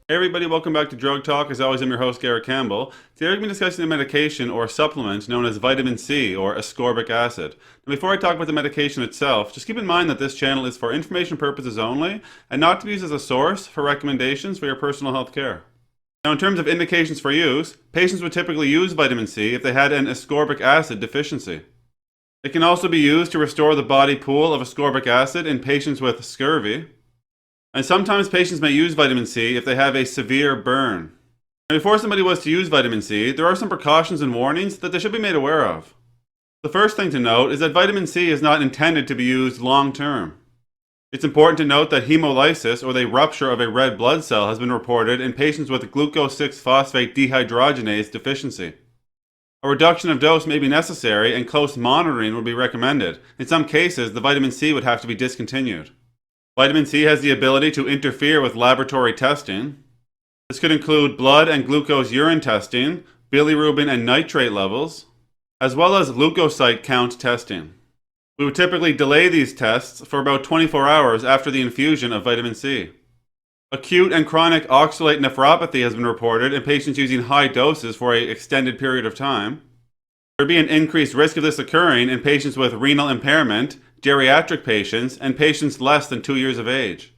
Hey everybody, welcome back to Drug Talk. As always, I'm your host, Garrett Campbell. Today we're going to be discussing a medication or supplement known as vitamin C or ascorbic acid. Now, before I talk about the medication itself, just keep in mind that this channel is for information purposes only and not to be used as a source for recommendations for your personal health care. Now, in terms of indications for use, patients would typically use vitamin C if they had an ascorbic acid deficiency. It can also be used to restore the body pool of ascorbic acid in patients with scurvy. And sometimes patients may use vitamin C if they have a severe burn. Now, before somebody was to use vitamin C, there are some precautions and warnings that they should be made aware of. The first thing to note is that vitamin C is not intended to be used long term. It's important to note that hemolysis, or the rupture of a red blood cell, has been reported in patients with glucose-6-phosphate dehydrogenase deficiency. A reduction of dose may be necessary and close monitoring would be recommended. In some cases, the vitamin C would have to be discontinued. Vitamin C has the ability to interfere with laboratory testing. This could include blood and glucose urine testing, bilirubin and nitrate levels, as well as leukocyte count testing. We would typically delay these tests for about 24 hours after the infusion of vitamin C. Acute and chronic oxalate nephropathy has been reported in patients using high doses for an extended period of time. There would be an increased risk of this occurring in patients with renal impairment, geriatric patients, and patients less than 2 years of age.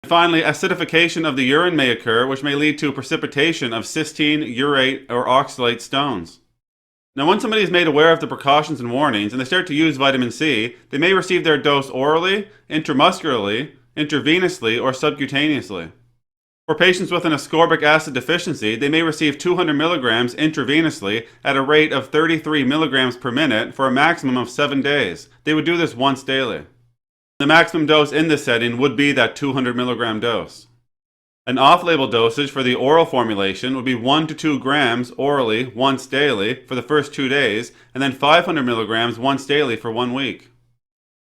And finally, acidification of the urine may occur, which may lead to precipitation of cysteine, urate, or oxalate stones. Now, once somebody is made aware of the precautions and warnings and they start to use vitamin C, they may receive their dose orally, intramuscularly, intravenously, or subcutaneously. For patients with an ascorbic acid deficiency, they may receive 200 milligrams intravenously at a rate of 33 milligrams per minute for a maximum of 7 days. They would do this once daily. The maximum dose in this setting would be that 200 milligram dose. An off-label dosage for the oral formulation would be 1 to 2 grams orally once daily for the first 2 days, and then 500 milligrams once daily for 1 week.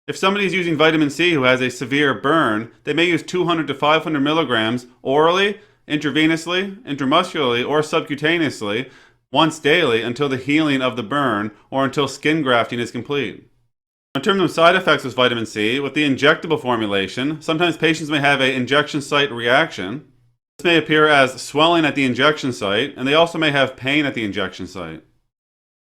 If somebody is using vitamin C who has a severe burn, they may use 200 to 500 milligrams orally, intravenously, intramuscularly, or subcutaneously once daily until the healing of the burn or until skin grafting is complete. In terms of side effects with vitamin C, with the injectable formulation, sometimes patients may have an injection site reaction. This may appear as swelling at the injection site, and they also may have pain at the injection site.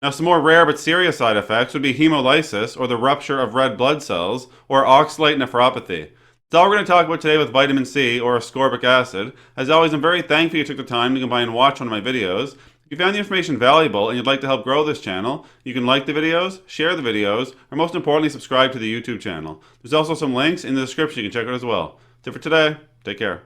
Now, some more rare but serious side effects would be hemolysis, or the rupture of red blood cells, or oxalate nephropathy. That's all we're going to talk about today with vitamin C, or ascorbic acid. As always, I'm very thankful you took the time to come by and watch one of my videos. If you found the information valuable and you'd like to help grow this channel, you can like the videos, share the videos, or most importantly, subscribe to the YouTube channel. There's also some links in the description you can check out as well. That's it for today. Take care.